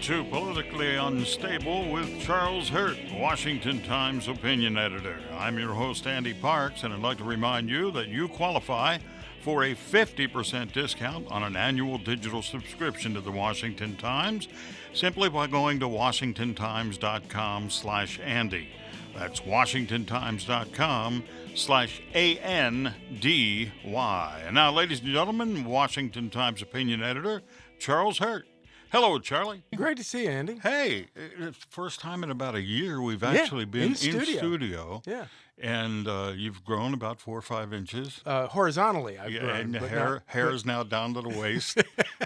to Politically Unstable with Charles Hurt, Washington Times opinion editor. I'm your host, Andy Parks, and I'd like to remind you that you qualify for a 50% discount on an annual digital subscription to the Washington Times simply by going to washingtontimes.com/Andy. That's washingtontimes.com/ANDY. And now, ladies and gentlemen, Washington Times opinion editor, Charles Hurt. Hello, Charlie. Great to see you, Andy. Hey, it's the first time in about a year we've actually been in studio. Yeah. And you've grown about 4 or 5 inches. Horizontally, I've grown. And hair is now down to the waist.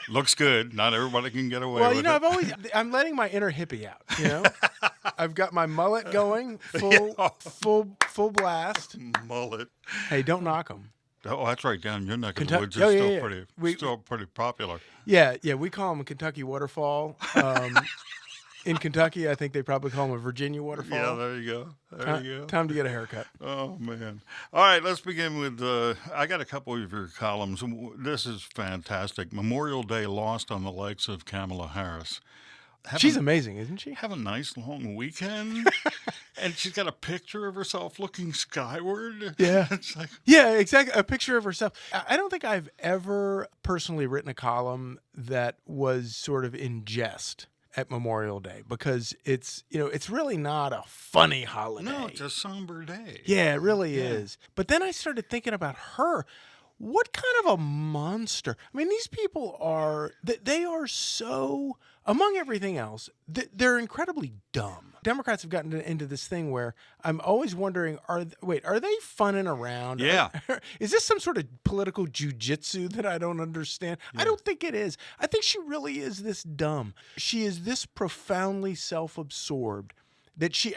Looks good. Not everybody can get away with it. Well, I'm letting my inner hippie out, you know? I've got my mullet going, full blast. Mullet. Hey, don't knock them. Oh, that's right. Down your neck of the woods is still pretty popular. Yeah. We call them a Kentucky waterfall. In Kentucky, I think they probably call them a Virginia waterfall. Yeah, there you go. Time to get a haircut. Oh, man. All right, let's begin with, I got a couple of your columns. This is fantastic. Memorial Day lost on the likes of Kamala Harris. She's amazing, isn't she? Have a nice long weekend. And she's got a picture of herself looking skyward. Yeah. It's like, yeah, exactly. A picture of herself. I don't think I've ever personally written a column that was sort of in jest at Memorial Day, because it's really not a funny holiday. No, it's a somber day. Yeah, it really is. But then I started thinking about her. What kind of a monster? I mean, these people they are so, among everything else, they're incredibly dumb. Democrats have gotten into this thing where I'm always wondering, are they funning around? Yeah. Is this some sort of political jujitsu that I don't understand? Yeah. I don't think it is. I think she really is this dumb. She is this profoundly self-absorbed that she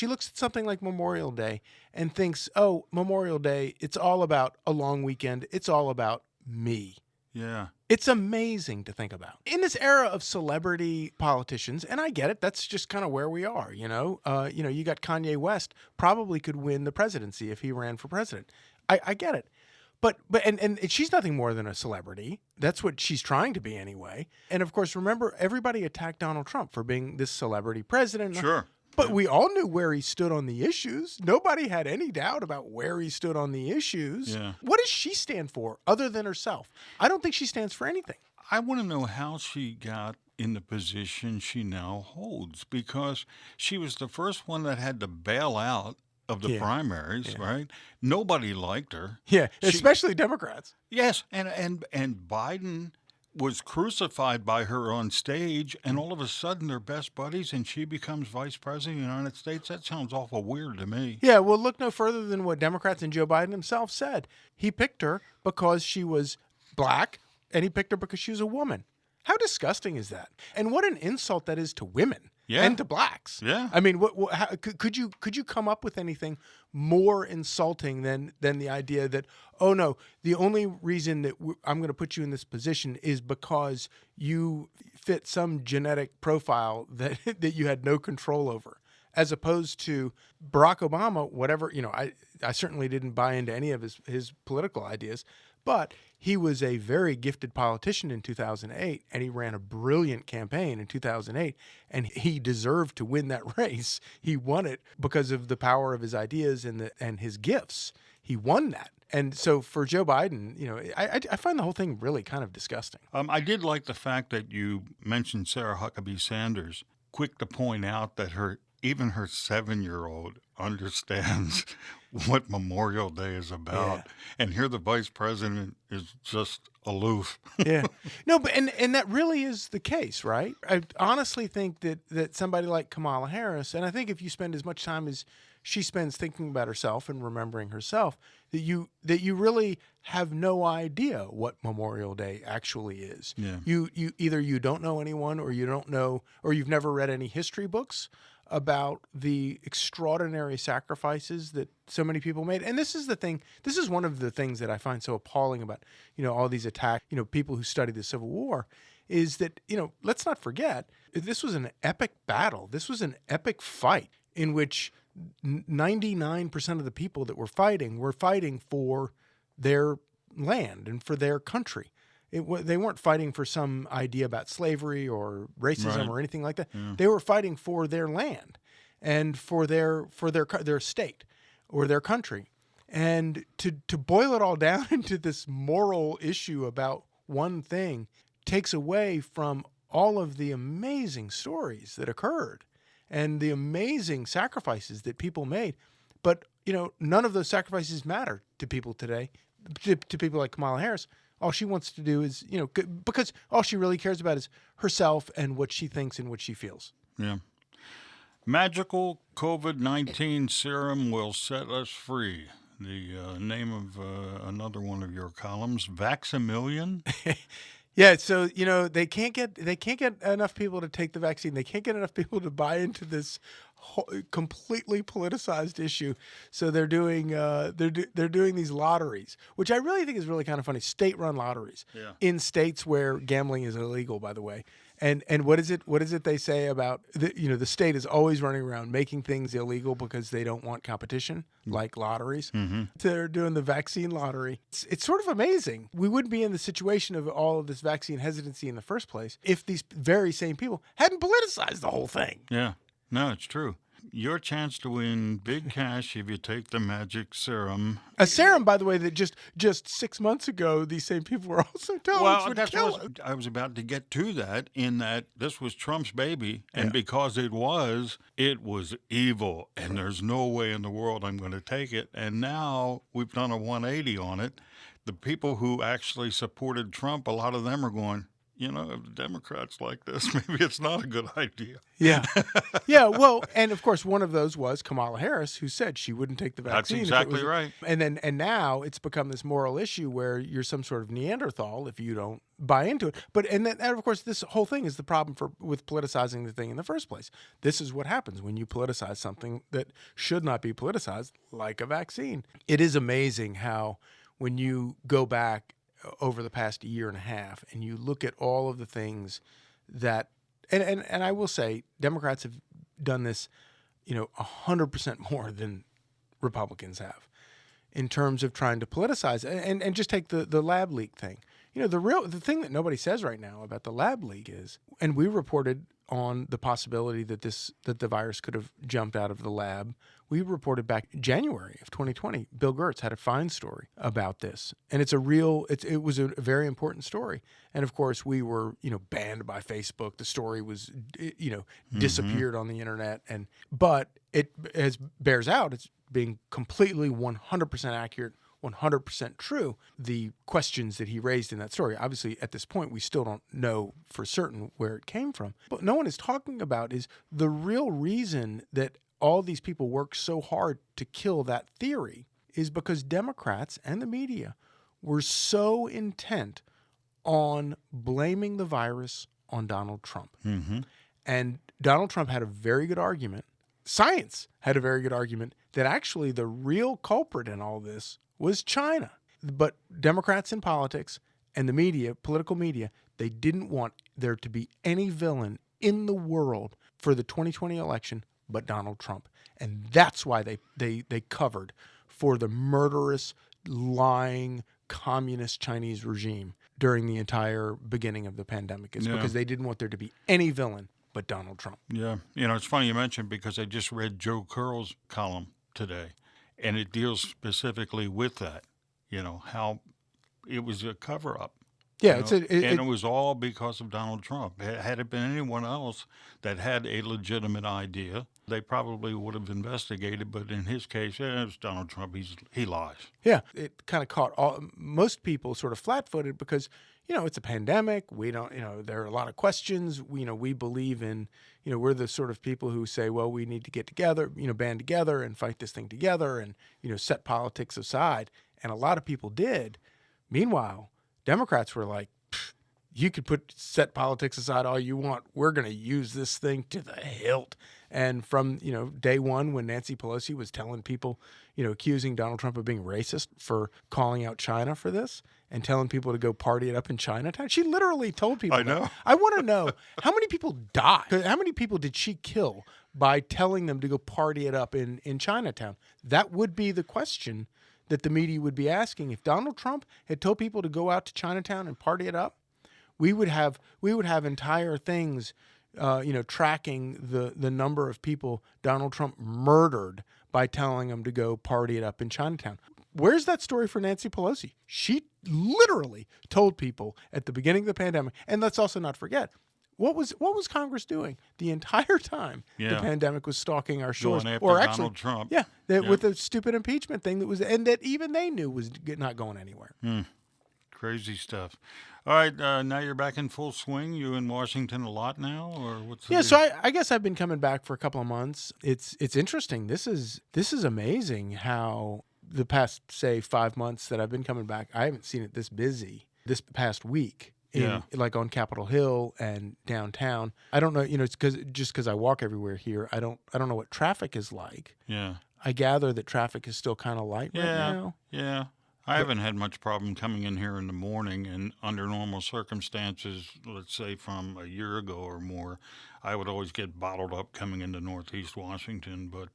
looks at something like Memorial Day and thinks, oh, Memorial Day, it's all about a long weekend. It's all about me. Yeah. It's amazing to think about. In this era of celebrity politicians, and I get it, that's just kind of where we are, you know? You got Kanye West probably could win the presidency if he ran for president. I get it. But she's nothing more than a celebrity. That's what she's trying to be anyway. And of course, remember, everybody attacked Donald Trump for being this celebrity president. Sure. But we all knew where he stood on the issues. Nobody had any doubt about where he stood on the issues. Yeah. What does she stand for other than herself? I don't think she stands for anything. I want to know how she got in the position she now holds, because she was the first one that had to bail out of the primaries, right? Nobody liked her. Yeah, especially Democrats. Yes, and Biden was crucified by her on stage, and all of a sudden they're best buddies, and she becomes vice president of the United States. That sounds awful weird to me. Yeah, well, look no further than what Democrats and Joe Biden himself said. He picked her because she was black, and he picked her because she was a woman. How disgusting is that? And what an insult that is to women. Yeah. And to blacks. Yeah. I mean, could you come up with anything more insulting than the idea that, oh no, the only reason that I'm going to put you in this position is because you fit some genetic profile that you had no control over, as opposed to Barack Obama, whatever, I certainly didn't buy into any of his political ideas, but he was a very gifted politician in 2008, and he ran a brilliant campaign in 2008, and he deserved to win that race. He won it because of the power of his ideas and his gifts. He won that. And so for Joe Biden, I find the whole thing really kind of disgusting. I did like the fact that you mentioned Sarah Huckabee Sanders, quick to point out that even her 7-year-old understands what Memorial Day is about. Yeah. And here the vice president is just aloof. Yeah. No, but and that really is the case, right? I honestly think that somebody like Kamala Harris, and I think if you spend as much time as she spends thinking about herself and remembering herself, that you really have no idea what Memorial Day actually is. Yeah. You either you don't know anyone, or you don't know, or you've never read any history books about the extraordinary sacrifices that so many people made. And this is the thing, this is one of the things that I find so appalling about, all these attacks, people who study the Civil War, is that, let's not forget, this was an epic battle. This was an epic fight in which 99% of the people that were fighting for their land and for their country. They weren't fighting for some idea about slavery or racism Right. or anything like that. Yeah. They were fighting for their land and for their state or their country. And to boil it all down into this moral issue about one thing takes away from all of the amazing stories that occurred and the amazing sacrifices that people made. But, none of those sacrifices matter to people today, to people like Kamala Harris. All she wants to do is, because all she really cares about is herself and what she thinks and what she feels. Yeah. Magical COVID-19 serum will set us free. The name of another one of your columns, Vaxamillion. Yeah, so they can't get enough people to take the vaccine. They can't get enough people to buy into this completely politicized issue. So they're doing they're doing these lotteries, which I really think is really kind of funny. State-run lotteries in states where gambling is illegal, by the way. And what is it they say about the state is always running around making things illegal because they don't want competition, like lotteries. Mm-hmm. They're doing the vaccine lottery. It's sort of amazing. We wouldn't be in the situation of all of this vaccine hesitancy in the first place if these very same people hadn't politicized the whole thing. Yeah. No, it's true. Your chance to win big cash if you take the magic serum. A serum, by the way, that just 6 months ago, these same people were also telling us would kill us. I was about to get to that, in that this was Trump's baby, and because it was evil, and there's no way in the world I'm going to take it. And now we've done a 180 on it. The people who actually supported Trump, a lot of them are going, if the Democrats like this, maybe it's not a good idea. Yeah. Yeah, well, and of course, one of those was Kamala Harris, who said she wouldn't take the vaccine. That's exactly right. And now it's become this moral issue where you're some sort of Neanderthal if you don't buy into it. And of course, this whole thing is the problem with politicizing the thing in the first place. This is what happens when you politicize something that should not be politicized, like a vaccine. It is amazing how when you go back over the past year and a half, and you look at all of the things that, and I will say, Democrats have done this, 100% more than Republicans have, in terms of trying to politicize and just take the lab leak thing. The thing that nobody says right now about the lab leak is, and we reported on the possibility that the virus could have jumped out of the lab. We reported back January of 2020. Bill Gertz had a fine story about this, and it was a very important story. And of course, we were banned by Facebook. The story was disappeared on the internet, but it bears out. It's being completely 100% accurate. 100% true, the questions that he raised in that story. Obviously, at this point, we still don't know for certain where it came from. But no one is talking about is the real reason that all these people work so hard to kill that theory is because Democrats and the media were so intent on blaming the virus on Donald Trump. Mm-hmm. And Donald Trump had a very good argument. Science had a very good argument that actually the real culprit in all this was China. But Democrats in politics and the media, political media, they didn't want there to be any villain in the world for the 2020 election but Donald Trump. And that's why they covered for the murderous, lying, communist Chinese regime during the entire beginning of the pandemic. It's because they didn't want there to be any villain but Donald Trump. Yeah. It's funny you mentioned, because I just read Joe Curl's column today, and it deals specifically with that, how it was a cover-up. Yeah, it was all because of Donald Trump. Had it been anyone else that had a legitimate idea, they probably would have investigated. But in his case, it's Donald Trump. He lies. Yeah, it kind of caught most people sort of flat-footed because it's a pandemic. We don't, there are a lot of questions. We believe in, we're the sort of people who say, well, we need to get together, band together and fight this thing together and, set politics aside. And a lot of people did. Meanwhile, Democrats were like, you could set politics aside all you want. We're going to use this thing to the hilt. And from, day one, when Nancy Pelosi was telling people, accusing Donald Trump of being racist for calling out China for this and telling people to go party it up in Chinatown, she literally told people. I know. That. I want to know, how many people died? How many people did she kill by telling them to go party it up in Chinatown? That would be the question that the media would be asking. If Donald Trump had told people to go out to Chinatown and party it up, we would have entire things, tracking the number of people Donald Trump murdered by telling them to go party it up in Chinatown. Where's that story for Nancy Pelosi? She literally told people at the beginning of the pandemic, and let's also not forget, what was Congress doing the entire time the pandemic was stalking our shores? Going after or actually, Donald Trump. With the stupid impeachment thing that even they knew was not going anywhere. Crazy stuff. All right, now you're back in full swing. You in Washington a lot now, or what's? So I guess I've been coming back for a couple of months. It's interesting. This is amazing how the past, say, 5 months that I've been coming back, I haven't seen it this busy this past week. Like on Capitol Hill and downtown. I don't know, it's because I walk everywhere here. I don't know what traffic is like. Yeah. I gather that traffic is still kind of light right now. Yeah. I haven't had much problem coming in here in the morning, and under normal circumstances, let's say from a year ago or more, I would always get bottled up coming into Northeast Washington. But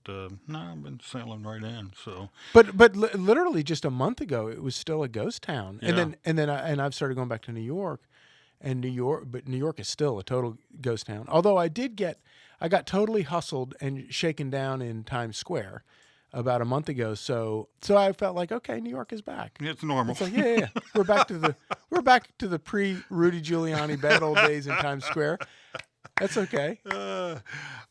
no, I've been sailing right in. So, but literally just a month ago, it was still a ghost town, and then I've started going back to New York, but New York is still a total ghost town. Although I got totally hustled and shaken down in Times Square about a month ago, so I felt like, okay, New York is back. It's normal. It's like, yeah. We're back to the pre-Rudy Giuliani bad old days in Times Square. That's okay. All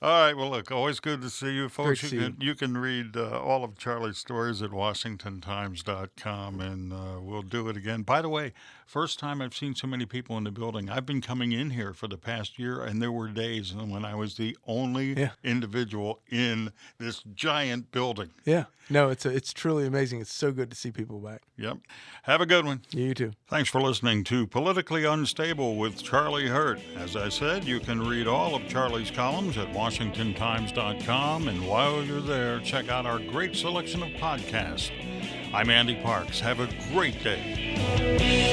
right. Well, look, always good to see you, folks. Great to see You can read all of Charlie's stories at WashingtonTimes.com, and we'll do it again. By the way, first time I've seen so many people in the building. I've been coming in here for the past year, and there were days when I was the only individual in this giant building. Yeah. No, it's truly amazing. It's so good to see people back. Yep. Have a good one. Yeah, you too. Thanks for listening to Politically Unstable with Charlie Hurt. As I said, you can read all of Charlie's columns at WashingtonTimes.com, and while you're there, check out our great selection of podcasts. I'm Andy Parks. Have a great day.